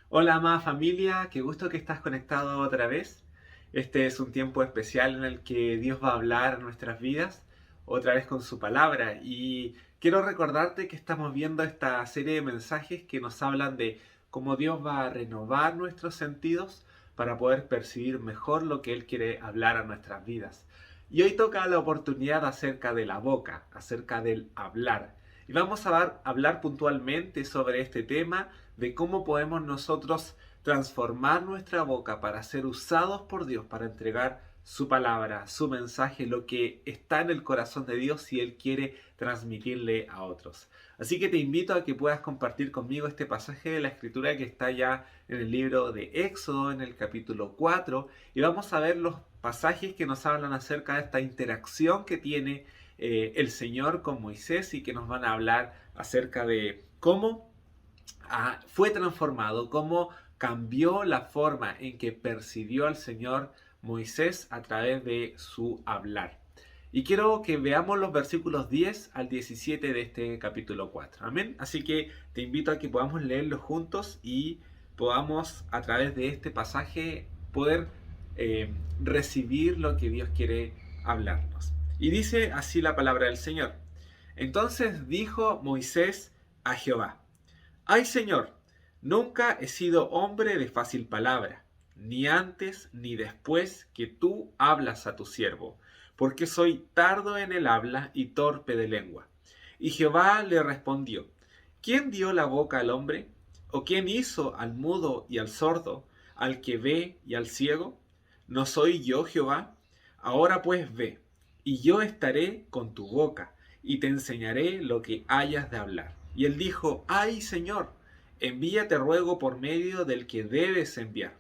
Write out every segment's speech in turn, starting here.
Hola, amada familia, qué gusto que estás conectado otra vez. Este es un tiempo especial en el que Dios va a hablar a nuestras vidas, otra vez con su palabra. Y quiero recordarte que estamos viendo esta serie de mensajes que nos hablan de cómo Dios va a renovar nuestros sentidos para poder percibir mejor lo que Él quiere hablar a nuestras vidas. Y hoy toca la oportunidad acerca de la boca, acerca del hablar. Y vamos a hablar puntualmente sobre este tema de cómo podemos nosotros transformar nuestra boca para ser usados por Dios, para entregar su palabra, su mensaje, lo que está en el corazón de Dios y Él quiere transmitirle a otros. Así que te invito a que puedas compartir conmigo este pasaje de la Escritura que está ya en el libro de Éxodo, en el capítulo 4, y vamos a ver los pasajes que nos hablan acerca de esta interacción que tiene el Señor con Moisés y que nos van a hablar acerca de cómo fue transformado, cómo cambió la forma en que percibió al Señor Moisés a través de su hablar. Y quiero que veamos los versículos 10 al 17 de este capítulo 4. Amén. Así que te invito a que podamos leerlos juntos y podamos a través de este pasaje poder recibir lo que Dios quiere hablarnos. Y dice así la palabra del Señor. Entonces dijo Moisés a Jehová: Ay, Señor, nunca he sido hombre de fácil palabra, ni antes ni después que tú hablas a tu siervo, porque soy tardo en el habla y torpe de lengua. Y Jehová le respondió: ¿Quién dio la boca al hombre? ¿O quién hizo al mudo y al sordo, al que ve y al ciego? ¿No soy yo Jehová? Ahora pues ve, y yo estaré con tu boca, y te enseñaré lo que hayas de hablar. Y él dijo: Ay, Señor, envíate ruego por medio del que debes enviar.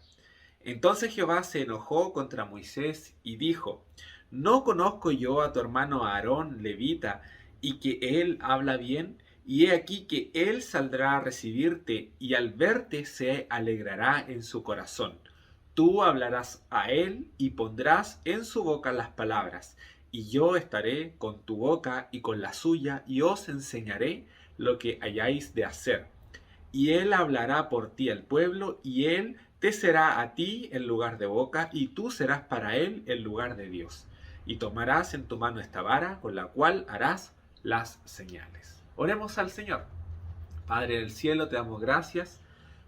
Entonces Jehová se enojó contra Moisés y dijo: ¿No conozco yo a tu hermano Aarón, levita, y que él habla bien? Y he aquí que él saldrá a recibirte, y al verte se alegrará en su corazón. Tú hablarás a él y pondrás en su boca las palabras, y yo estaré con tu boca y con la suya, y os enseñaré lo que hayáis de hacer. Y él hablará por ti al pueblo, y él te será a ti el lugar de boca, y tú serás para él el lugar de Dios. Y tomarás en tu mano esta vara, con la cual harás las señales. Oremos al Señor. Padre del cielo, te damos gracias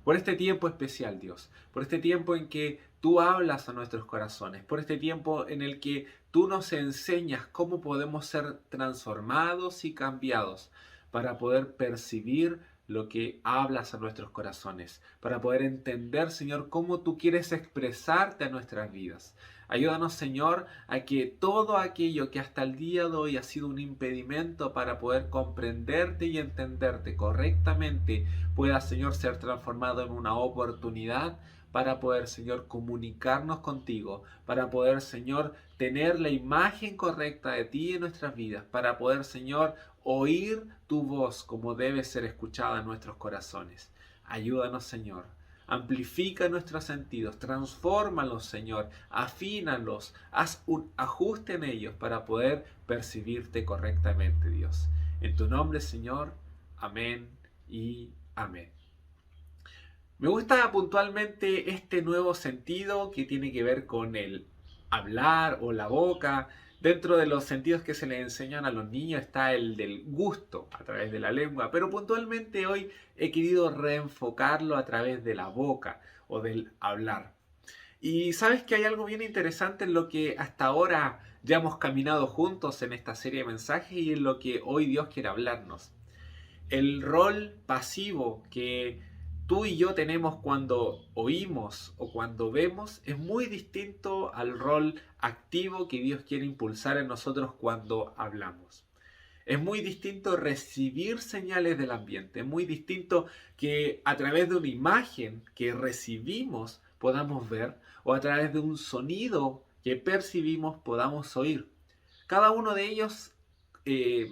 por este tiempo especial, Dios, por este tiempo en que tú hablas a nuestros corazones, por este tiempo en el que tú nos enseñas cómo podemos ser transformados y cambiados para poder percibir lo que hablas a nuestros corazones, para poder entender, Señor, cómo tú quieres expresarte a nuestras vidas. Ayúdanos, Señor, a que todo aquello que hasta el día de hoy ha sido un impedimento para poder comprenderte y entenderte correctamente pueda, Señor, ser transformado en una oportunidad para poder, Señor, comunicarnos contigo, para poder, Señor, tener la imagen correcta de ti en nuestras vidas, para poder, Señor, oír tu voz como debe ser escuchada en nuestros corazones. Ayúdanos, Señor. Amplifica nuestros sentidos, transfórmalos, Señor, afínalos, haz un ajuste en ellos para poder percibirte correctamente, Dios. En tu nombre, Señor, amén y amén. Me gusta puntualmente este nuevo sentido que tiene que ver con el hablar o la boca. Dentro de los sentidos que se le enseñan a los niños está el del gusto a través de la lengua, pero puntualmente hoy he querido reenfocarlo a través de la boca o del hablar. Y sabes que hay algo bien interesante en lo que hasta ahora ya hemos caminado juntos en esta serie de mensajes y en lo que hoy Dios quiere hablarnos. El rol pasivo que tú y yo tenemos cuando oímos o cuando vemos es muy distinto al rol activo que Dios quiere impulsar en nosotros cuando hablamos. Es muy distinto recibir señales del ambiente, es muy distinto que a través de una imagen que recibimos podamos ver o a través de un sonido que percibimos podamos oír. Cada uno de ellos eh,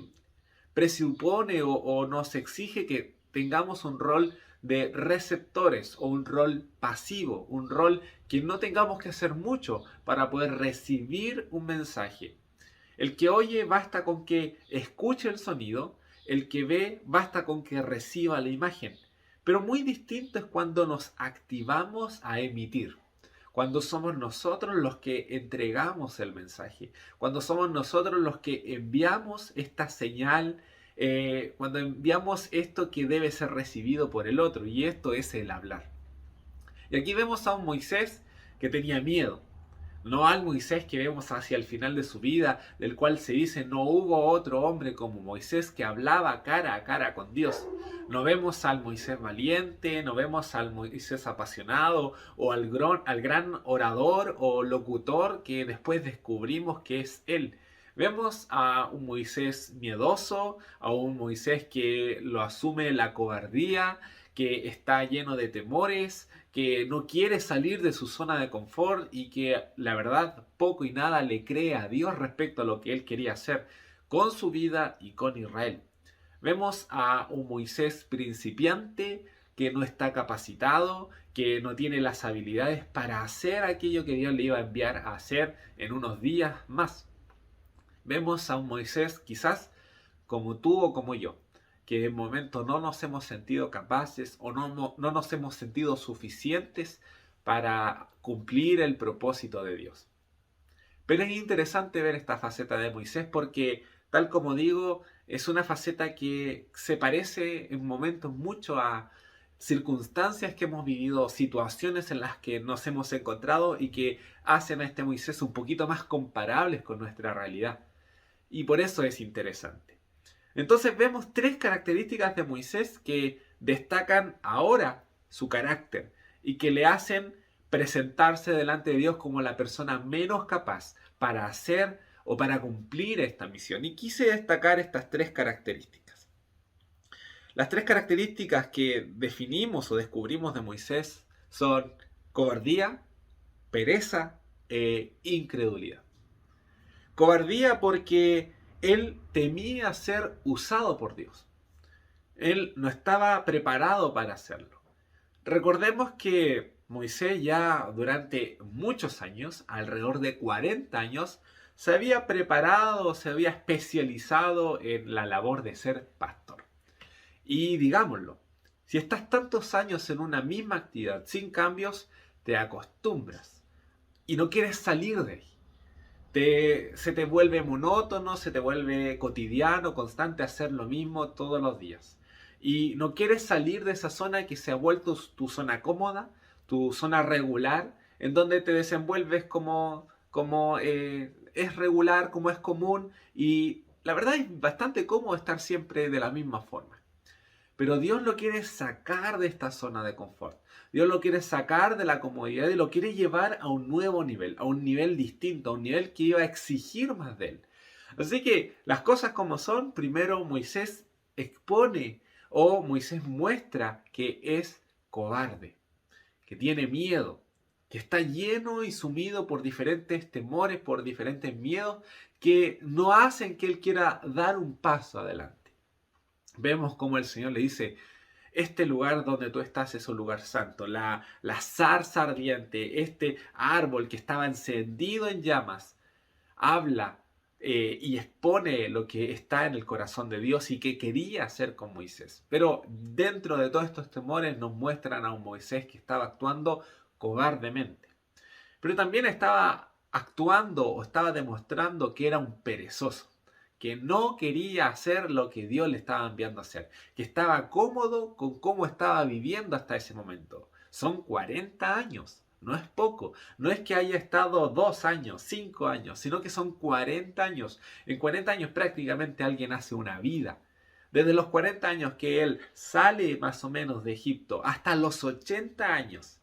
presupone o nos exige que tengamos un rol de receptores o un rol pasivo, un rol que no tengamos que hacer mucho para poder recibir un mensaje. El que oye basta con que escuche el sonido, el que ve basta con que reciba la imagen. Pero muy distinto es cuando nos activamos a emitir. Cuando somos nosotros los que entregamos el mensaje, cuando somos nosotros los que enviamos esta señal, cuando enviamos esto que debe ser recibido por el otro, y esto es el hablar. Y aquí vemos a un Moisés que tenía miedo, no al Moisés que vemos hacia el final de su vida, del cual se dice no hubo otro hombre como Moisés que hablaba cara a cara con Dios. No vemos al Moisés valiente, no vemos al Moisés apasionado o al gran orador o locutor que después descubrimos que es él. Vemos a un Moisés miedoso, a un Moisés que lo asume la cobardía, que está lleno de temores, que no quiere salir de su zona de confort y que la verdad poco y nada le cree a Dios respecto a lo que él quería hacer con su vida y con Israel. Vemos a un Moisés principiante que no está capacitado, que no tiene las habilidades para hacer aquello que Dios le iba a enviar a hacer en unos días más. Vemos a un Moisés quizás como tú o como yo, que de momento no nos hemos sentido capaces o no nos hemos sentido suficientes para cumplir el propósito de Dios. Pero es interesante ver esta faceta de Moisés porque, tal como digo, es una faceta que se parece en momentos mucho a circunstancias que hemos vivido, situaciones en las que nos hemos encontrado y que hacen a este Moisés un poquito más comparables con nuestra realidad. Y por eso es interesante. Entonces vemos tres características de Moisés que destacan ahora su carácter y que le hacen presentarse delante de Dios como la persona menos capaz para hacer o para cumplir esta misión. Y quise destacar estas tres características. Las tres características que definimos o descubrimos de Moisés son cobardía, pereza e incredulidad. Cobardía porque él temía ser usado por Dios. Él no estaba preparado para hacerlo. Recordemos que Moisés ya durante muchos años, alrededor de 40 años, se había preparado, se había especializado en la labor de ser pastor. Y digámoslo, si estás tantos años en una misma actividad sin cambios, te acostumbras y no quieres salir de ahí. Se te vuelve monótono, se te vuelve cotidiano, constante hacer lo mismo todos los días. Y no quieres salir de esa zona que se ha vuelto tu zona cómoda, tu zona regular, en donde te desenvuelves como es regular, como es común. Y la verdad es bastante cómodo estar siempre de la misma forma. Pero Dios lo quiere sacar de esta zona de confort. Dios lo quiere sacar de la comodidad y lo quiere llevar a un nuevo nivel, a un nivel distinto, a un nivel que iba a exigir más de él. Así que las cosas como son, primero Moisés expone o Moisés muestra que es cobarde, que tiene miedo, que está lleno y sumido por diferentes temores, por diferentes miedos que no hacen que él quiera dar un paso adelante. Vemos como el Señor le dice, este lugar donde tú estás es un lugar santo. La zarza ardiente, este árbol que estaba encendido en llamas, habla y expone lo que está en el corazón de Dios y que quería hacer con Moisés. Pero dentro de todos estos temores nos muestran a un Moisés que estaba actuando cobardemente. Pero también estaba actuando o estaba demostrando que era un perezoso, que no quería hacer lo que Dios le estaba enviando a hacer, que estaba cómodo con cómo estaba viviendo hasta ese momento. Son 40 años, no es poco, no es que haya estado 2 años, 5 años, sino que son 40 años. En 40 años prácticamente alguien hace una vida. Desde los 40 años que él sale más o menos de Egipto hasta los 80 años.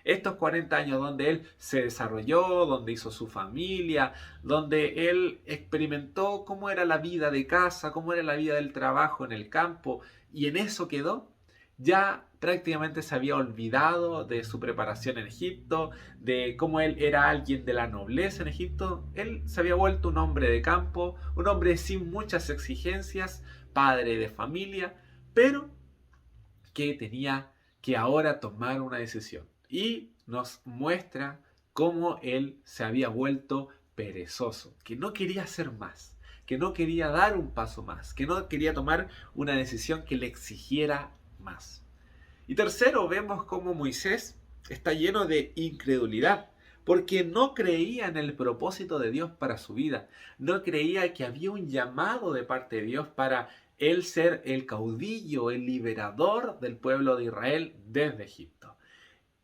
Estos 40 años donde él se desarrolló, donde hizo su familia, donde él experimentó cómo era la vida de casa, cómo era la vida del trabajo en el campo, y en eso quedó, ya prácticamente se había olvidado de su preparación en Egipto, de cómo él era alguien de la nobleza en Egipto. Él se había vuelto un hombre de campo, un hombre sin muchas exigencias, padre de familia, pero que tenía que ahora tomar una decisión. Y nos muestra cómo él se había vuelto perezoso, que no quería hacer más, que no quería dar un paso más, que no quería tomar una decisión que le exigiera más. Y tercero, vemos cómo Moisés está lleno de incredulidad, porque no creía en el propósito de Dios para su vida. No creía que había un llamado de parte de Dios para él ser el caudillo, el liberador del pueblo de Israel desde Egipto.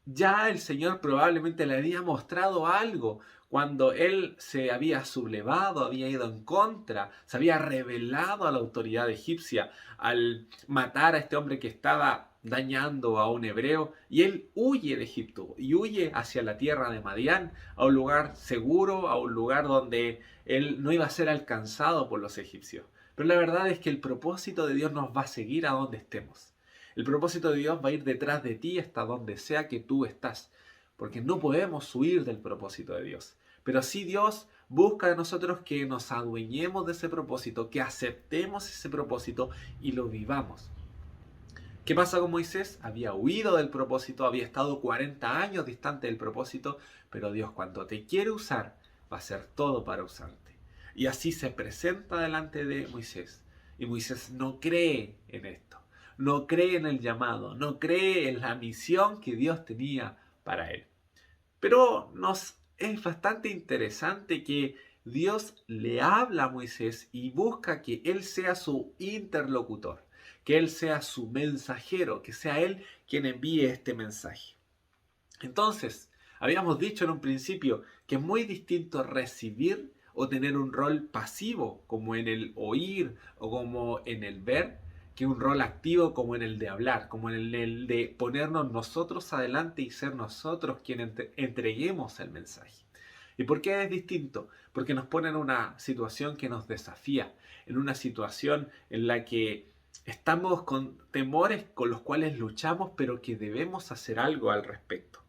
Ya el Señor probablemente le había mostrado algo cuando él se había sublevado, había ido en contra, se había rebelado a la autoridad egipcia al matar a este hombre que estaba dañando a un hebreo, y él huye de Egipto y huye hacia la tierra de Madián, a un lugar seguro, a un lugar donde él no iba a ser alcanzado por los egipcios. Pero la verdad es que el propósito de Dios nos va a seguir a donde estemos. El propósito de Dios va a ir detrás de ti hasta donde sea que tú estás, porque no podemos huir del propósito de Dios. Pero sí Dios busca de nosotros que nos adueñemos de ese propósito, que aceptemos ese propósito y lo vivamos. ¿Qué pasa con Moisés? Había huido del propósito, había estado 40 años distante del propósito, pero Dios cuando te quiere usar, va a hacer todo para usarte. Y así se presenta delante de Moisés. Y Moisés no cree en esto, no cree en el llamado, no cree en la misión que Dios tenía para él. Pero es bastante interesante que Dios le habla a Moisés y busca que él sea su interlocutor, que él sea su mensajero, que sea él quien envíe este mensaje. Entonces, habíamos dicho en un principio que es muy distinto recibir o tener un rol pasivo, como en el oír o como en el ver, que un rol activo como en el de hablar, como en el de ponernos nosotros adelante y ser nosotros quienes entreguemos el mensaje. ¿Y por qué es distinto? Porque nos pone en una situación que nos desafía, en una situación en la que estamos con temores con los cuales luchamos, pero que debemos hacer algo al respecto.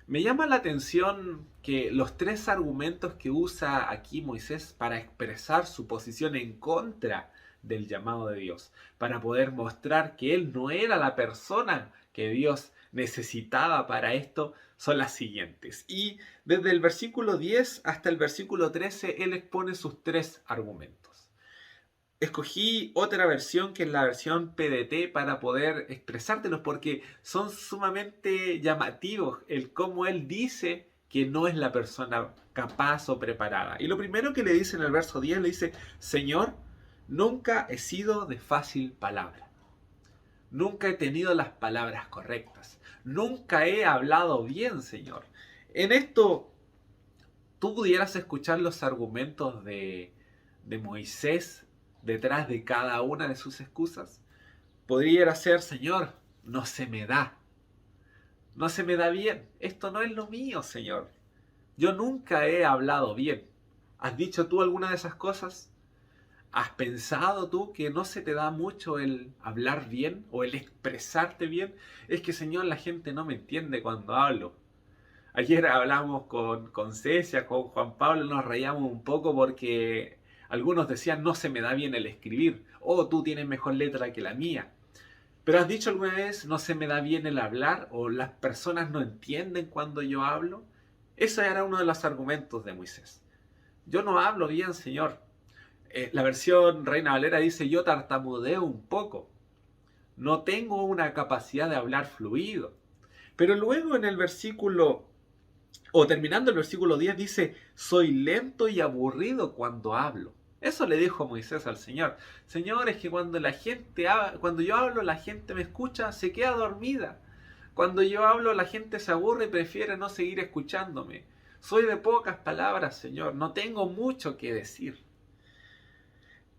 Me llama la atención que los tres argumentos que usa aquí Moisés para expresar su posición en contra del llamado de Dios, para poder mostrar que él no era la persona que Dios necesitaba para esto, son las siguientes. Y desde el versículo 10 hasta el versículo 13, él expone sus tres argumentos. Escogí otra versión que es la versión PDT para poder expresártelos porque son sumamente llamativos el cómo él dice que no es la persona capaz o preparada. Y lo primero que le dice en el verso 10, le dice: Señor, nunca he sido de fácil palabra. Nunca he tenido las palabras correctas. Nunca he hablado bien, Señor. En esto, tú pudieras escuchar los argumentos de Moisés detrás de cada una de sus excusas. Podría ser: Señor, no se me da. No se me da bien. Esto no es lo mío, Señor. Yo nunca he hablado bien. ¿Has dicho tú alguna de esas cosas? ¿Has pensado tú que no se te da mucho el hablar bien o el expresarte bien? Es que, Señor, la gente no me entiende cuando hablo. Ayer hablamos con Cecia, con Juan Pablo, nos reíamos un poco porque algunos decían: no se me da bien el escribir, o tú tienes mejor letra que la mía. Pero ¿has dicho alguna vez: no se me da bien el hablar, o las personas no entienden cuando yo hablo? Ese era uno de los argumentos de Moisés. Yo no hablo bien, Señor. La versión Reina Valera dice: yo tartamudeo un poco. No tengo una capacidad de hablar fluido. Pero luego en el versículo, o terminando el versículo 10, dice: soy lento y aburrido cuando hablo. Eso le dijo Moisés al Señor. Señor, es que cuando yo hablo, la gente me escucha, se queda dormida. Cuando yo hablo, la gente se aburre y prefiere no seguir escuchándome. Soy de pocas palabras, Señor. No tengo mucho que decir.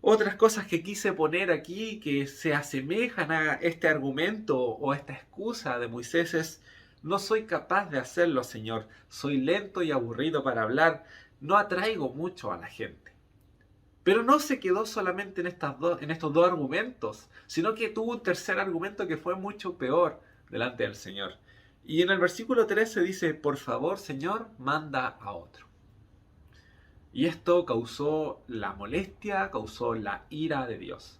Otras cosas que quise poner aquí que se asemejan a este argumento o esta excusa de Moisés es: no soy capaz de hacerlo, Señor. Soy lento y aburrido para hablar. No atraigo mucho a la gente. Pero no se quedó solamente en estos dos argumentos, sino que tuvo un tercer argumento que fue mucho peor delante del Señor. Y en el versículo 13 dice: por favor, Señor, manda a otro. Y esto causó la molestia, causó la ira de Dios.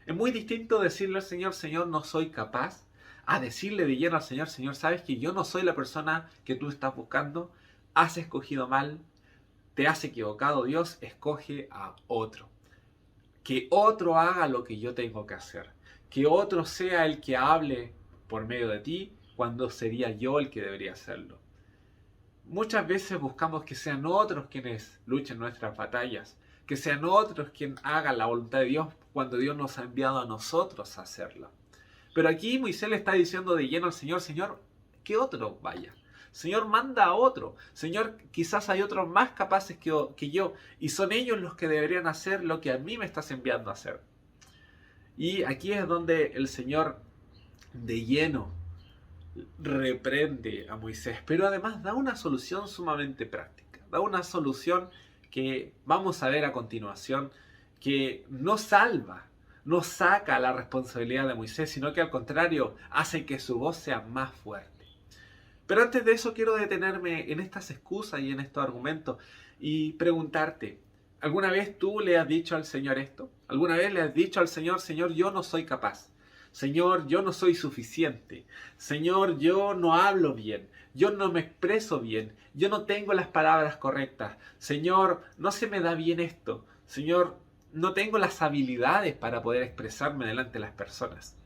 Es muy distinto decirle al Señor: Señor, no soy capaz, a decirle de lleno al Señor: Señor, sabes que yo no soy la persona que tú estás buscando, has escogido mal, te has equivocado, Dios, escoge a otro. Que otro haga lo que yo tengo que hacer. Que otro sea el que hable por medio de ti cuando sería yo el que debería hacerlo. Muchas veces buscamos que sean otros quienes luchen nuestras batallas, que sean otros quienes hagan la voluntad de Dios cuando Dios nos ha enviado a nosotros a hacerla. Pero aquí Moisés le está diciendo de lleno al Señor, Señor, que otro vaya. Señor, manda a otro. Señor, quizás hay otros más capaces que yo y son ellos los que deberían hacer lo que a mí me estás enviando a hacer. Y aquí es donde el Señor de lleno reprende a Moisés, pero además da una solución sumamente práctica. Da una solución que vamos a ver a continuación, que no salva, no saca la responsabilidad de Moisés, sino que al contrario hace que su voz sea más fuerte. Pero antes de eso quiero detenerme en estas excusas y en estos argumentos y preguntarte, ¿alguna vez tú le has dicho al Señor esto? ¿Alguna vez le has dicho al Señor, Señor, yo no soy capaz? Señor, yo no soy suficiente. Señor, yo no hablo bien. Yo no me expreso bien. Yo no tengo las palabras correctas. Señor, no se me da bien esto. Señor, no tengo las habilidades para poder expresarme delante de las personas.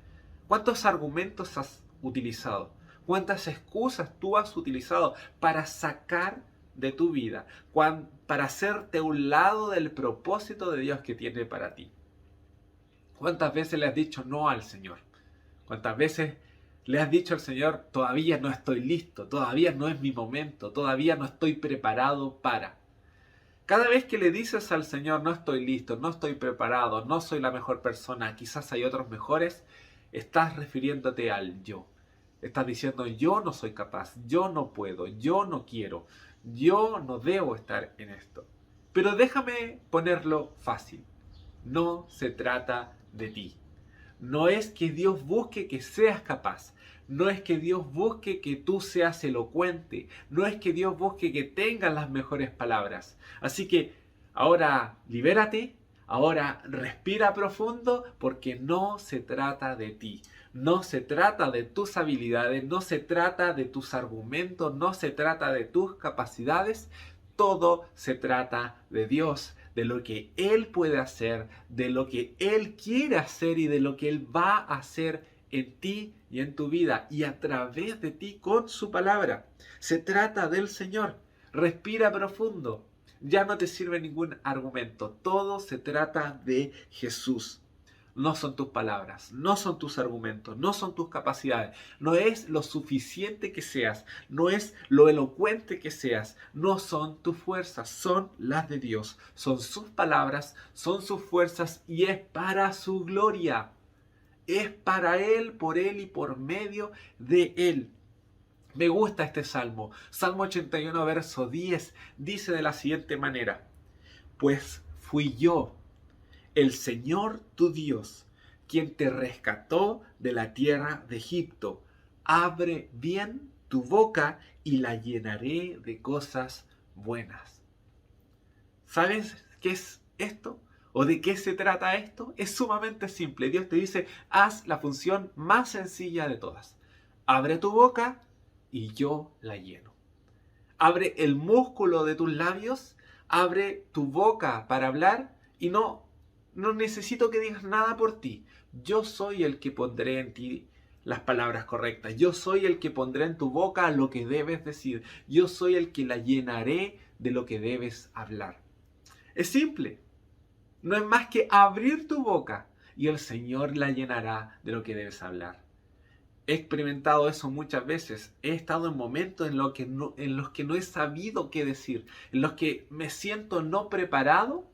¿Cuántos argumentos has utilizado? ¿Cuántas excusas tú has utilizado para sacar de tu vida, para hacerte a un lado del propósito de Dios que tiene para ti? ¿Cuántas veces le has dicho no al Señor? ¿Cuántas veces le has dicho al Señor, todavía no estoy listo, todavía no es mi momento, todavía no estoy preparado para? Cada vez que le dices al Señor, no estoy listo, no estoy preparado, no soy la mejor persona, quizás hay otros mejores, estás refiriéndote al yo. Estás diciendo, yo no soy capaz, yo no puedo, yo no quiero, yo no debo estar en esto. Pero déjame ponerlo fácil. No se trata de ti. No es que Dios busque que seas capaz. No es que Dios busque que tú seas elocuente. No es que Dios busque que tengas las mejores palabras. Así que ahora libérate, ahora respira profundo, porque no se trata de ti. No se trata de tus habilidades, no se trata de tus argumentos, no se trata de tus capacidades. Todo se trata de Dios, de lo que Él puede hacer, de lo que Él quiere hacer y de lo que Él va a hacer en ti y en tu vida y a través de ti con su palabra. Se trata del Señor. Respira profundo. Ya no te sirve ningún argumento. Todo se trata de Jesús. No son tus palabras, no son tus argumentos, no son tus capacidades, no es lo suficiente que seas, no es lo elocuente que seas, no son tus fuerzas, son las de Dios, son sus palabras, son sus fuerzas y es para su gloria, es para Él, por Él y por medio de Él. Me gusta este salmo, Salmo 81, verso 10, dice de la siguiente manera: pues fui yo, el Señor tu Dios, quien te rescató de la tierra de Egipto. Abre bien tu boca y la llenaré de cosas buenas. ¿Sabes qué es esto? ¿O de qué se trata esto? Es sumamente simple. Dios te dice, haz la función más sencilla de todas. Abre tu boca y yo la lleno. Abre el músculo de tus labios, abre tu boca para hablar y no necesito que digas nada por ti. Yo soy el que pondré en ti las palabras correctas. Yo soy el que pondré en tu boca lo que debes decir. Yo soy el que la llenaré de lo que debes hablar. Es simple. No es más que abrir tu boca y el Señor la llenará de lo que debes hablar. He experimentado eso muchas veces. He estado en momentos en los que no he sabido qué decir, en los que me siento no preparado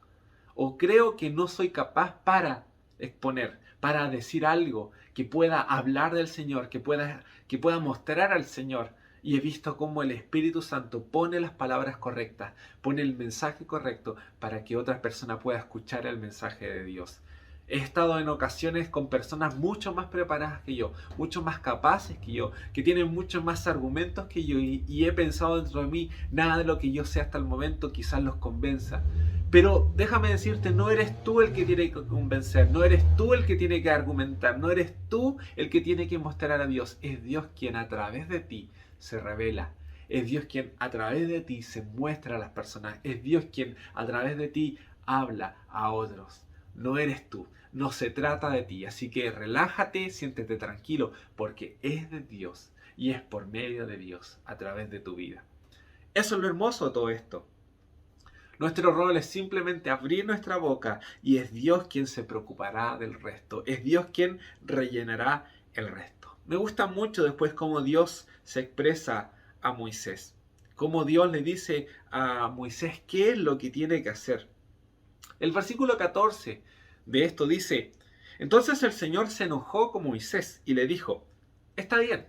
o creo que no soy capaz para exponer, para decir algo que pueda hablar del Señor, que pueda mostrar al Señor. Y he visto cómo el Espíritu Santo pone las palabras correctas, pone el mensaje correcto para que otra persona pueda escuchar el mensaje de Dios. He estado en ocasiones con personas mucho más preparadas que yo, mucho más capaces que yo, que tienen muchos más argumentos que yo y he pensado dentro de mí, nada de lo que yo sé hasta el momento quizás los convenza. Pero déjame decirte, no eres tú el que tiene que convencer, no eres tú el que tiene que argumentar, no eres tú el que tiene que mostrar a Dios. Es Dios quien a través de ti se revela. Es Dios quien a través de ti se muestra a las personas. Es Dios quien a través de ti habla a otros. no eres tú, no se trata de ti. Así que relájate, siéntete tranquilo, porque es de Dios y es por medio de Dios a través de tu vida. Eso es lo hermoso de todo esto. Nuestro rol es simplemente abrir nuestra boca y es Dios quien se preocupará del resto. Es Dios quien rellenará el resto. Me gusta mucho después cómo Dios se expresa a Moisés. Cómo Dios le dice a Moisés qué es lo que tiene que hacer. El versículo 14 de esto dice: entonces el Señor se enojó con Moisés y le dijo: está bien,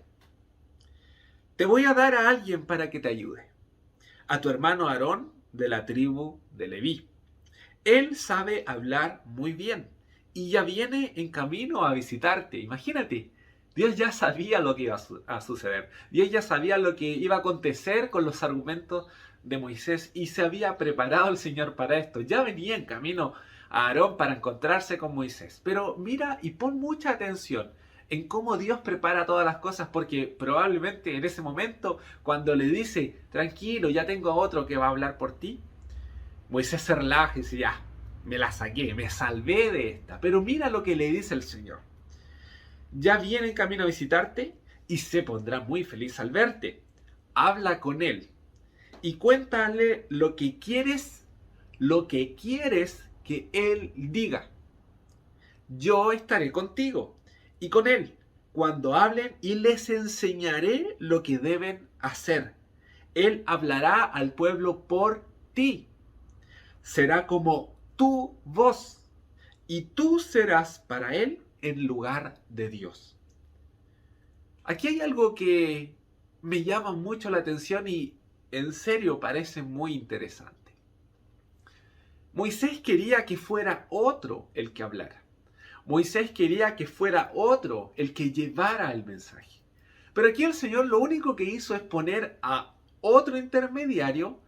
te voy a dar a alguien para que te ayude, a tu hermano Aarón de la tribu de Leví. Él sabe hablar muy bien y ya viene en camino a visitarte. Imagínate, Dios ya sabía lo que iba a suceder. Dios ya sabía lo que iba a acontecer con los argumentos de Moisés y se había preparado el Señor para esto. Ya venía en camino a Aarón para encontrarse con Moisés. Pero mira y pon mucha atención en cómo Dios prepara todas las cosas, porque probablemente en ese momento, cuando le dice, tranquilo, ya tengo a otro que va a hablar por ti, Moisés se relaja y dice, ya, me la saqué, me salvé de esta. Pero mira lo que le dice el Señor. Ya viene en camino a visitarte y se pondrá muy feliz al verte. Habla con él y cuéntale lo que quieres que él diga. Yo estaré contigo y con él cuando hablen y les enseñaré lo que deben hacer. Él hablará al pueblo por ti. Será como tu voz y tú serás para él en lugar de Dios. Aquí hay algo que me llama mucho la atención y en serio parece muy interesante. Moisés quería que fuera otro el que hablara. Moisés quería que fuera otro el que llevara el mensaje. Pero aquí el Señor lo único que hizo es poner a otro intermediario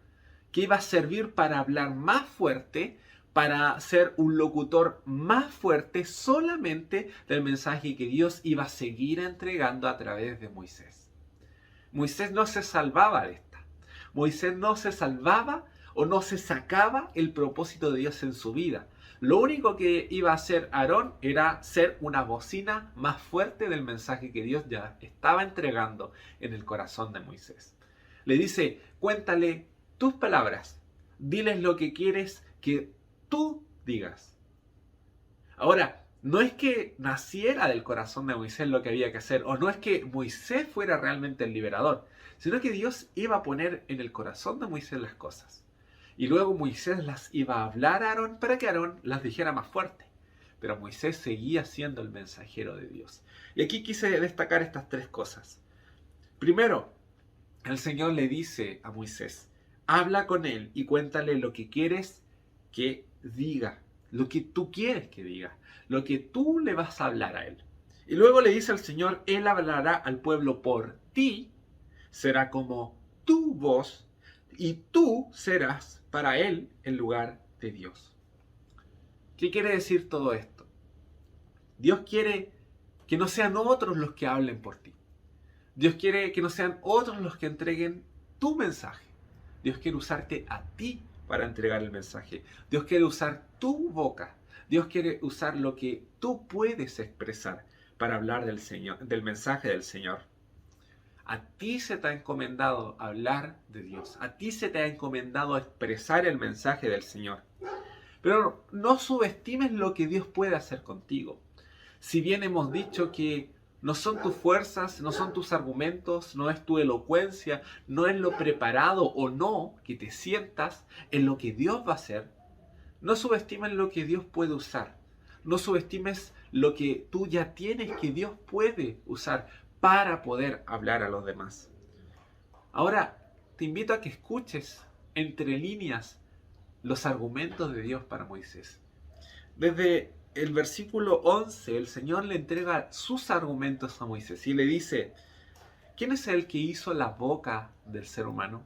que iba a servir para hablar más fuerte, para ser un locutor más fuerte solamente del mensaje que Dios iba a seguir entregando a través de Moisés. Moisés no se salvaba de esta. Moisés no se salvaba o no se sacaba el propósito de Dios en su vida. Lo único que iba a hacer Aarón era ser una bocina más fuerte del mensaje que Dios ya estaba entregando en el corazón de Moisés. Le dice, cuéntale tus palabras, diles lo que quieres que tú digas. Ahora, no es que naciera del corazón de Moisés lo que había que hacer, o no es que Moisés fuera realmente el liberador, sino que Dios iba a poner en el corazón de Moisés las cosas. Y luego Moisés las iba a hablar a Aarón para que Aarón las dijera más fuerte. Pero Moisés seguía siendo el mensajero de Dios. Y aquí quise destacar estas tres cosas. Primero, el Señor le dice a Moisés, habla con él y cuéntale lo que quieres que diga, lo que tú quieres que diga, lo que tú le vas a hablar a él. Y luego le dice al Señor, él hablará al pueblo por ti, será como tu voz y tú serás para él en lugar de Dios. ¿Qué quiere decir todo esto? Dios quiere que no sean otros los que hablen por ti. Dios quiere que no sean otros los que entreguen tu mensaje. Dios quiere usarte a ti para entregar el mensaje. Dios quiere usar tu boca. Dios quiere usar lo que tú puedes expresar para hablar del Señor, del mensaje del Señor. A ti se te ha encomendado hablar de Dios. A ti se te ha encomendado expresar el mensaje del Señor. Pero no subestimes lo que Dios puede hacer contigo. Si bien hemos dicho que no son tus fuerzas, no son tus argumentos, no es tu elocuencia, no es lo preparado o no que te sientas en lo que Dios va a hacer, no subestimes lo que Dios puede usar. No subestimes lo que tú ya tienes que Dios puede usar para poder hablar a los demás. Ahora, te invito a que escuches entre líneas los argumentos de Dios para Moisés. Desde el versículo 11, el Señor le entrega sus argumentos a Moisés y le dice, ¿quién es el que hizo la boca del ser humano?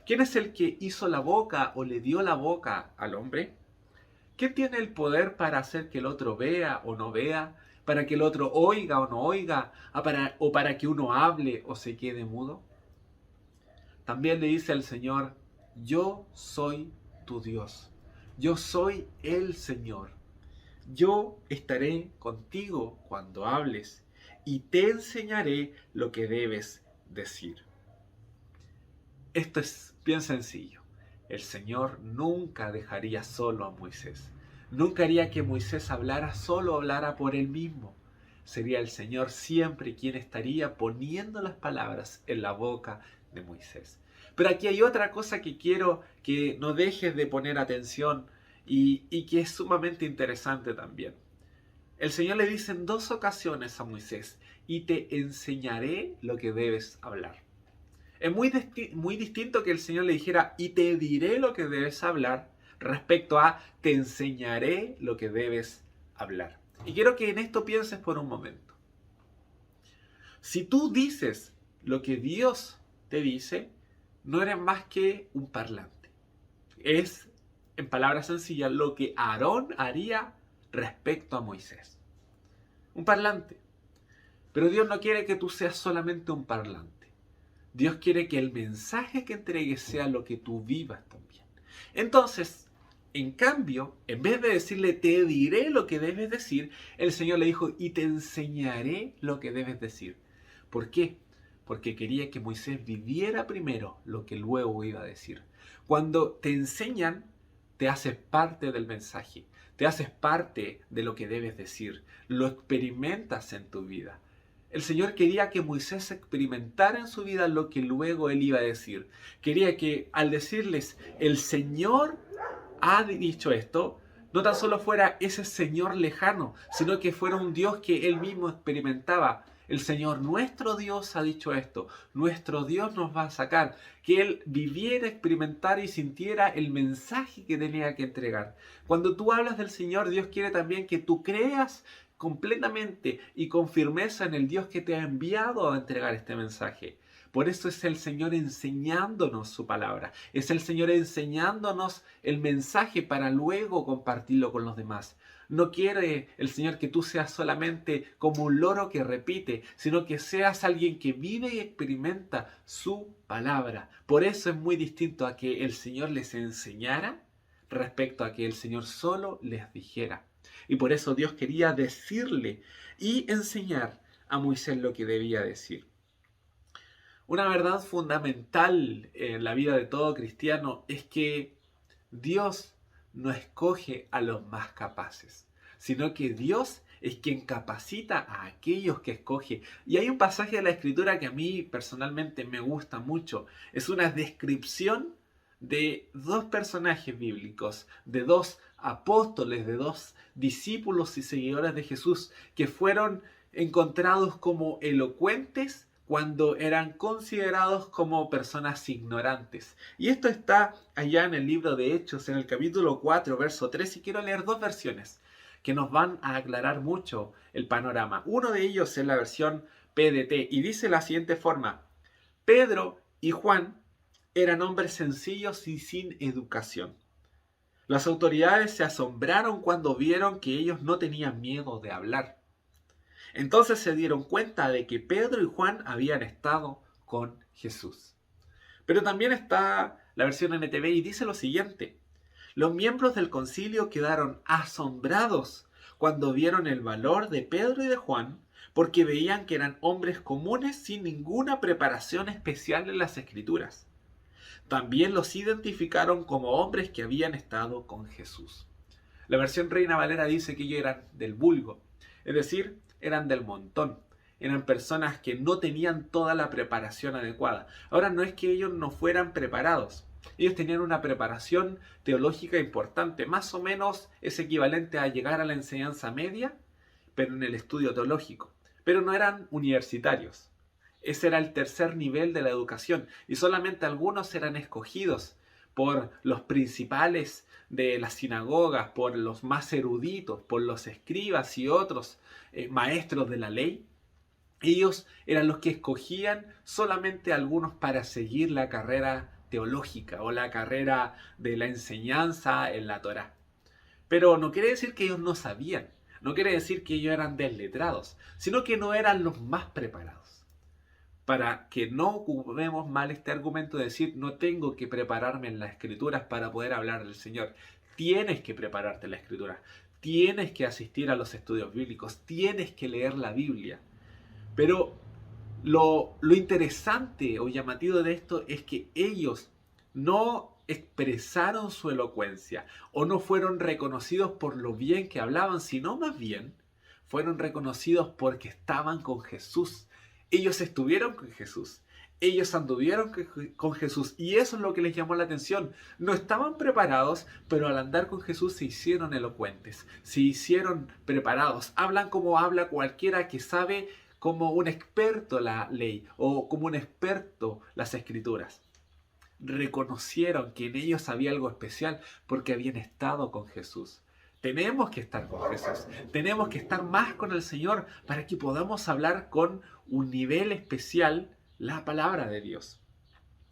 ¿Quién es el que hizo la boca o le dio la boca al hombre? ¿Quién tiene el poder para hacer que el otro vea o no vea? ¿Para que el otro oiga o no oiga? ¿O para que uno hable o se quede mudo? También le dice el Señor, yo soy tu Dios. Yo soy el Señor. yo estaré contigo cuando hables y te enseñaré lo que debes decir. Esto es bien sencillo. El Señor nunca dejaría solo a Moisés. Nunca haría que Moisés hablara por él mismo. Sería el Señor siempre quien estaría poniendo las palabras en la boca de Moisés. Pero aquí hay otra cosa que quiero que no dejes de poner atención y que es sumamente interesante también. El Señor le dice en 2 ocasiones a Moisés, y te enseñaré lo que debes hablar. Es muy distinto que el Señor le dijera, y te diré lo que debes hablar, respecto a, te enseñaré lo que debes hablar. Y quiero que en esto pienses por un momento. Si tú dices lo que Dios te dice, no eres más que un parlante. Es, en palabras sencillas, lo que Aarón haría respecto a Moisés. Un parlante. Pero Dios no quiere que tú seas solamente un parlante. Dios quiere que el mensaje que entregues sea lo que tú vivas también. Entonces, en cambio, en vez de decirle, te diré lo que debes decir, el Señor le dijo, y te enseñaré lo que debes decir. ¿Por qué? Porque quería que Moisés viviera primero lo que luego iba a decir. Cuando te enseñan, te haces parte del mensaje, te haces parte de lo que debes decir, lo experimentas en tu vida. El Señor quería que Moisés experimentara en su vida lo que luego él iba a decir. Quería que al decirles, el Señor ha dicho esto, no tan solo fuera ese Señor lejano, sino que fuera un Dios que él mismo experimentaba. El Señor, nuestro Dios, ha dicho esto. Nuestro Dios nos va a sacar. Que él viviera, experimentara y sintiera el mensaje que tenía que entregar. Cuando tú hablas del Señor, Dios quiere también que tú creas completamente y con firmeza en el Dios que te ha enviado a entregar este mensaje. Por eso es el Señor enseñándonos su palabra. Es el Señor enseñándonos el mensaje para luego compartirlo con los demás. No quiere el Señor que tú seas solamente como un loro que repite, sino que seas alguien que vive y experimenta su palabra. Por eso es muy distinto a que el Señor les enseñara respecto a que el Señor solo les dijera. Y por eso Dios quería decirle y enseñar a Moisés lo que debía decir. Una verdad fundamental en la vida de todo cristiano es que Dios no escoge a los más capaces, sino que Dios es quien capacita a aquellos que escoge. Y hay un pasaje de la Escritura que a mí personalmente me gusta mucho. Es una descripción de 2 personajes bíblicos, de 2 apóstoles, de 2 discípulos y seguidores de Jesús, que fueron encontrados como elocuentes cuando eran considerados como personas ignorantes. Y esto está allá en el libro de Hechos, en el capítulo 4, verso 3, y quiero leer 2 versiones que nos van a aclarar mucho el panorama. Uno de ellos es la versión PDT y dice de la siguiente forma: Pedro y Juan eran hombres sencillos y sin educación. Las autoridades se asombraron cuando vieron que ellos no tenían miedo de hablar. Entonces se dieron cuenta de que Pedro y Juan habían estado con Jesús. Pero también está la versión NTV y dice lo siguiente: los miembros del concilio quedaron asombrados cuando vieron el valor de Pedro y de Juan, porque veían que eran hombres comunes sin ninguna preparación especial en las Escrituras. También los identificaron como hombres que habían estado con Jesús. La versión Reina Valera dice que ellos eran del vulgo, es decir, eran del montón. Eran personas que no tenían toda la preparación adecuada. Ahora, no es que ellos no fueran preparados. Ellos tenían una preparación teológica importante. Más o menos es equivalente a llegar a la enseñanza media, pero en el estudio teológico. Pero no eran universitarios. Ese era el tercer nivel de la educación. Y solamente algunos eran escogidos por los principales de las sinagogas, por los más eruditos, por los escribas y otros maestros de la ley. Ellos eran los que escogían solamente algunos para seguir la carrera teológica o la carrera de la enseñanza en la Torá. Pero no quiere decir que ellos no sabían, no quiere decir que ellos eran desletrados, sino que no eran los más preparados. Para que no ocupemos mal este argumento de decir no tengo que prepararme en las Escrituras para poder hablar del Señor. Tienes que prepararte en las Escrituras. tienes que asistir a los estudios bíblicos, tienes que leer la Biblia. Pero lo interesante o llamativo de esto es que ellos no expresaron su elocuencia o no fueron reconocidos por lo bien que hablaban, sino más bien fueron reconocidos porque estaban con Jesús. Ellos estuvieron con Jesús. Ellos anduvieron con Jesús y eso es lo que les llamó la atención. No estaban preparados, pero al andar con Jesús se hicieron elocuentes, se hicieron preparados. Hablan como habla cualquiera que sabe como un experto la ley o como un experto las escrituras. Reconocieron que en ellos había algo especial porque habían estado con Jesús. Tenemos que estar con Jesús, tenemos que estar más con el Señor para que podamos hablar con un nivel especial la palabra de Dios.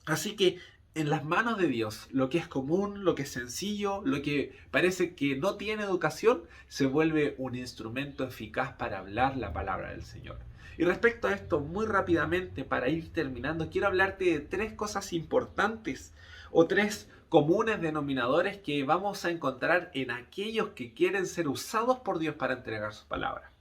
Así que en las manos de Dios, lo que es común, lo que es sencillo, lo que parece que no tiene educación, se vuelve un instrumento eficaz para hablar la palabra del Señor. Y respecto a esto, muy rápidamente, para ir terminando, quiero hablarte de 3 cosas importantes o 3 comunes denominadores que vamos a encontrar en aquellos que quieren ser usados por Dios para entregar su palabra.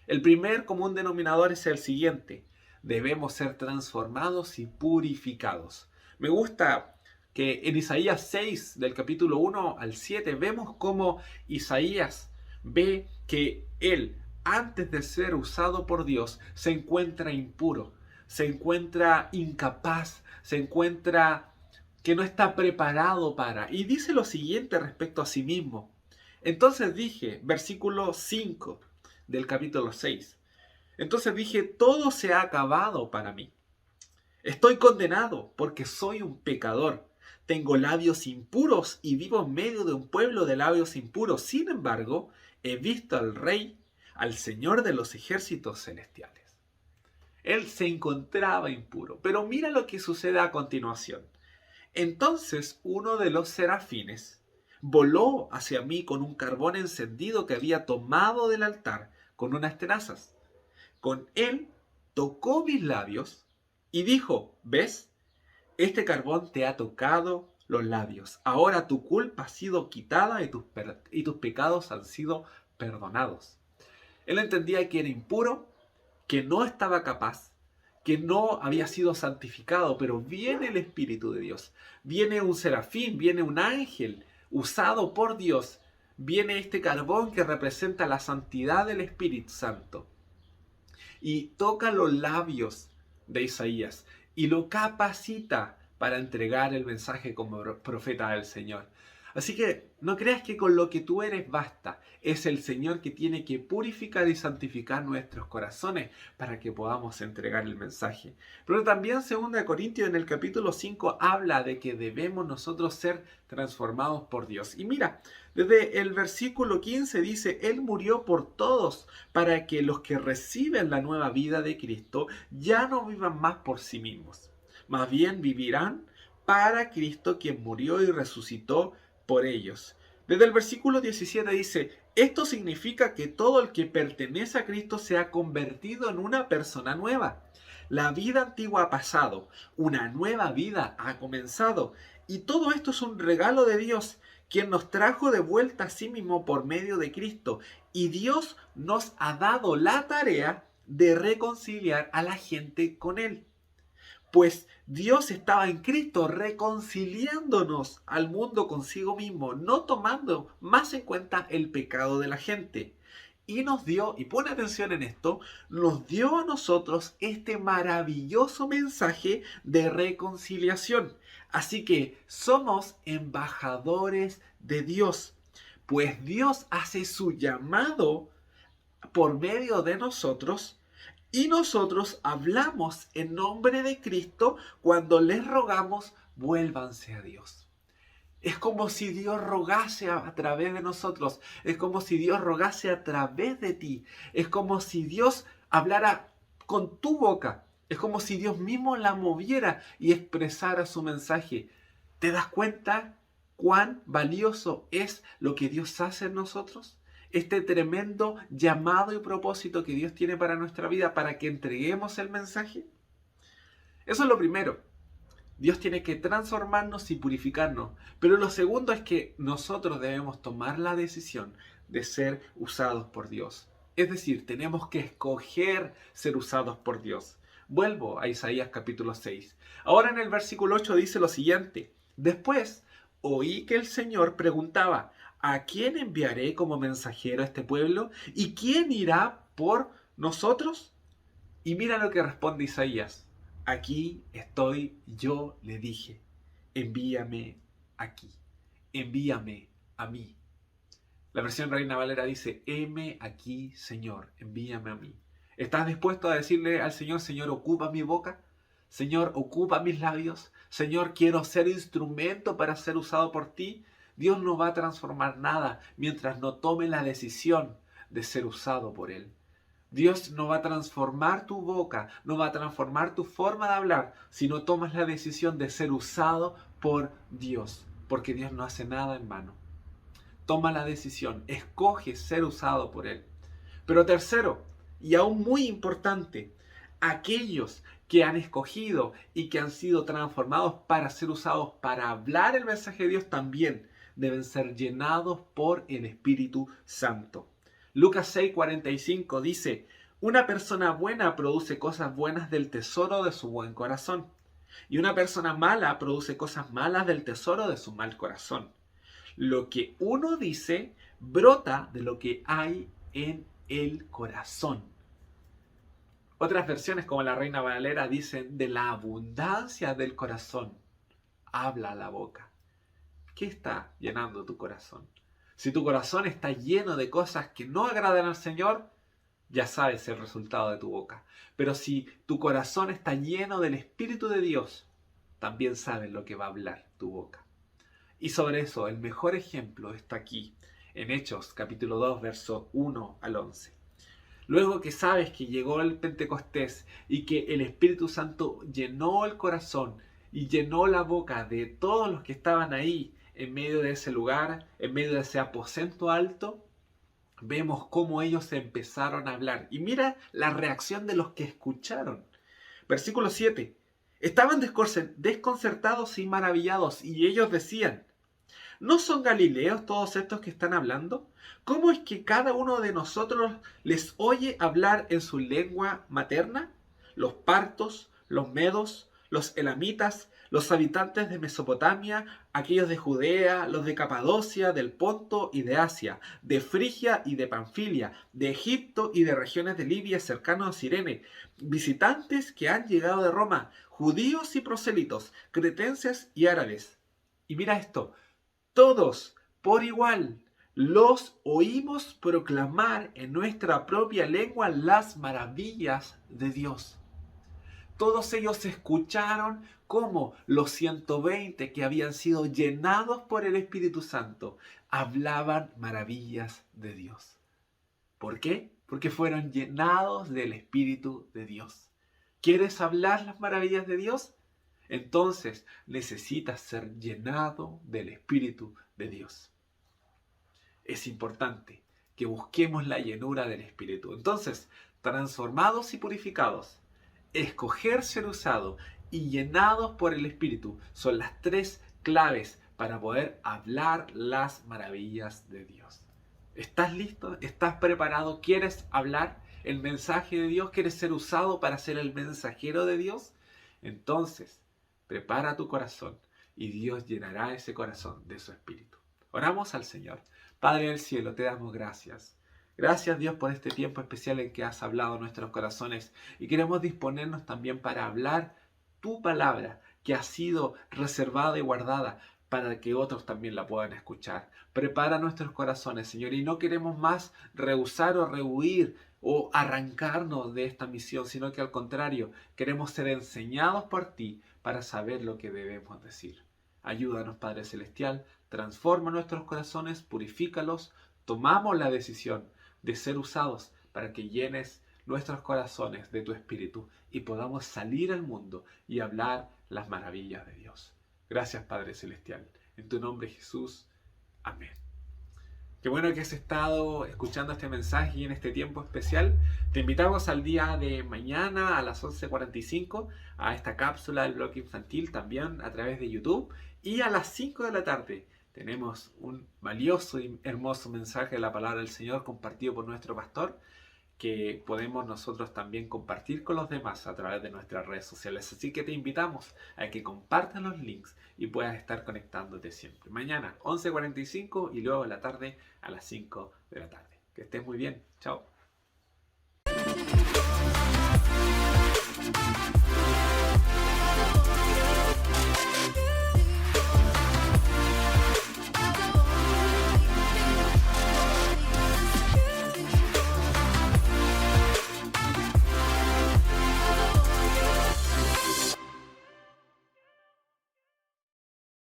El primer común denominador es el siguiente: debemos ser transformados y purificados. Me gusta que en Isaías 6, del capítulo 1 al 7, vemos cómo Isaías ve que él, antes de ser usado por Dios, se encuentra impuro, se encuentra incapaz, se encuentra que no está preparado para. Y dice lo siguiente respecto a sí mismo. Entonces dije, versículo 5 del capítulo 6. Entonces dije, todo se ha acabado para mí. Estoy condenado porque soy un pecador. Tengo labios impuros y vivo en medio de un pueblo de labios impuros. Sin embargo, he visto al Rey, al Señor de los ejércitos celestiales. Él se encontraba impuro. Pero mira lo que sucede a continuación. Entonces uno de los serafines voló hacia mí con un carbón encendido que había tomado del altar con unas tenazas. Con él tocó mis labios y dijo, ¿ves? Este carbón te ha tocado los labios. Ahora tu culpa ha sido quitada y tus pecados han sido perdonados. Él entendía que era impuro, que no estaba capaz, que no había sido santificado, pero viene el Espíritu de Dios. Viene un serafín, viene un ángel usado por Dios. Viene este carbón que representa la santidad del Espíritu Santo. Y toca los labios de Isaías y lo capacita para entregar el mensaje como profeta del Señor. Así que no creas que con lo que tú eres basta. Es el Señor que tiene que purificar y santificar nuestros corazones para que podamos entregar el mensaje. Pero también 2 Corintios en el capítulo 5 habla de que debemos nosotros ser transformados por Dios. Y mira, desde el versículo 15 dice, Él murió por todos para que los que reciben la nueva vida de Cristo ya no vivan más por sí mismos. Más bien vivirán para Cristo, quien murió y resucitó por ellos. Desde el versículo 17 dice, esto significa que todo el que pertenece a Cristo se ha convertido en una persona nueva. La vida antigua ha pasado, una nueva vida ha comenzado. Y todo esto es un regalo de Dios, quien nos trajo de vuelta a sí mismo por medio de Cristo. Y Dios nos ha dado la tarea de reconciliar a la gente con Él. Pues Dios estaba en Cristo reconciliándonos al mundo consigo mismo, no tomando más en cuenta el pecado de la gente. Y nos dio, y pone atención en esto, nos dio a nosotros este maravilloso mensaje de reconciliación. Así que somos embajadores de Dios, pues Dios hace su llamado por medio de nosotros. Y nosotros hablamos en nombre de Cristo cuando les rogamos, vuélvanse a Dios. Es como si Dios rogase a través de nosotros. Es como si Dios rogase a través de ti. Es como si Dios hablara con tu boca. Es como si Dios mismo la moviera y expresara su mensaje. ¿Te das cuenta cuán valioso es lo que Dios hace en nosotros? Este tremendo llamado y propósito que Dios tiene para nuestra vida, para que entreguemos el mensaje. Eso es lo primero. Dios tiene que transformarnos y purificarnos. Pero lo segundo es que nosotros debemos tomar la decisión de ser usados por Dios. Es decir, tenemos que escoger ser usados por Dios. Vuelvo a Isaías capítulo 6. Ahora en el versículo 8 dice lo siguiente. Después oí que el Señor preguntaba, ¿a quién enviaré como mensajero a este pueblo? ¿Y quién irá por nosotros? Y mira lo que responde Isaías. Aquí estoy, yo le dije, envíame aquí, envíame a mí. La versión Reina Valera dice, heme aquí, Señor, envíame a mí. ¿Estás dispuesto a decirle al Señor, Señor, ocupa mi boca? Señor, ocupa mis labios. Señor, quiero ser instrumento para ser usado por ti. Dios no va a transformar nada mientras no tome la decisión de ser usado por Él. Dios no va a transformar tu boca, no va a transformar tu forma de hablar si no tomas la decisión de ser usado por Dios, porque Dios no hace nada en vano. Toma la decisión, escoge ser usado por Él. Pero tercero, y aún muy importante, aquellos que han escogido y que han sido transformados para ser usados para hablar el mensaje de Dios también deben ser llenados por el Espíritu Santo. Lucas 6:45 dice, una persona buena produce cosas buenas del tesoro de su buen corazón, y una persona mala produce cosas malas del tesoro de su mal corazón. Lo que uno dice brota de lo que hay en el corazón. Otras versiones como la Reina Valera dicen, de la abundancia del corazón habla la boca. ¿Qué está llenando tu corazón? Si tu corazón está lleno de cosas que no agradan al Señor, ya sabes el resultado de tu boca. Pero si tu corazón está lleno del Espíritu de Dios, también sabes lo que va a hablar tu boca. Y sobre eso, el mejor ejemplo está aquí, en Hechos capítulo 2, verso 1 al 11. Luego que sabes que llegó el Pentecostés y que el Espíritu Santo llenó el corazón y llenó la boca de todos los que estaban ahí en medio de ese lugar, en medio de ese aposento alto, vemos cómo ellos empezaron a hablar. Y mira la reacción de los que escucharon. Versículo 7. Estaban desconcertados y maravillados, y ellos decían, ¿no son galileos todos estos que están hablando? ¿Cómo es que cada uno de nosotros les oye hablar en su lengua materna? Los partos, los medos, los elamitas, los habitantes de Mesopotamia, aquellos de Judea, los de Capadocia, del Ponto y de Asia, de Frigia y de Panfilia, de Egipto y de regiones de Libia cercanos a Cirene, visitantes que han llegado de Roma, judíos y prosélitos, cretenses y árabes. Y mira esto, todos por igual los oímos proclamar en nuestra propia lengua las maravillas de Dios. Todos ellos escucharon cómo los 120 que habían sido llenados por el Espíritu Santo hablaban maravillas de Dios. ¿Por qué? Porque fueron llenados del Espíritu de Dios. ¿Quieres hablar las maravillas de Dios? Entonces necesitas ser llenado del Espíritu de Dios. Es importante que busquemos la llenura del Espíritu. Entonces, transformados y purificados, escoger ser usado y llenados por el Espíritu son las tres claves para poder hablar las maravillas de Dios. ¿Estás listo? ¿Estás preparado? ¿Quieres hablar el mensaje de Dios? ¿Quieres ser usado para ser el mensajero de Dios? Entonces, prepara tu corazón y Dios llenará ese corazón de su Espíritu. Oramos al Señor. Padre del cielo, te damos gracias. Gracias Dios por este tiempo especial en que has hablado a nuestros corazones y queremos disponernos también para hablar tu palabra que ha sido reservada y guardada para que otros también la puedan escuchar. Prepara nuestros corazones, Señor, y no queremos más rehusar o rehuir o arrancarnos de esta misión, sino que al contrario, queremos ser enseñados por ti para saber lo que debemos decir. Ayúdanos, Padre Celestial, transforma nuestros corazones, purifícalos, tomamos la decisión de ser usados para que llenes nuestros corazones de tu Espíritu y podamos salir al mundo y hablar las maravillas de Dios. Gracias, Padre Celestial. En tu nombre, Jesús. Amén. Qué bueno que has estado escuchando este mensaje y en este tiempo especial. Te invitamos al día de mañana a las 11:45 a esta cápsula del bloque infantil también a través de YouTube. Y a las 5 de la tarde tenemos un valioso y hermoso mensaje de la palabra del Señor compartido por nuestro pastor, que podemos nosotros también compartir con los demás a través de nuestras redes sociales. Así que te invitamos a que compartas los links y puedas estar conectándote siempre. Mañana 11:45 y luego en la tarde a las 5 de la tarde. Que estés muy bien. Chao.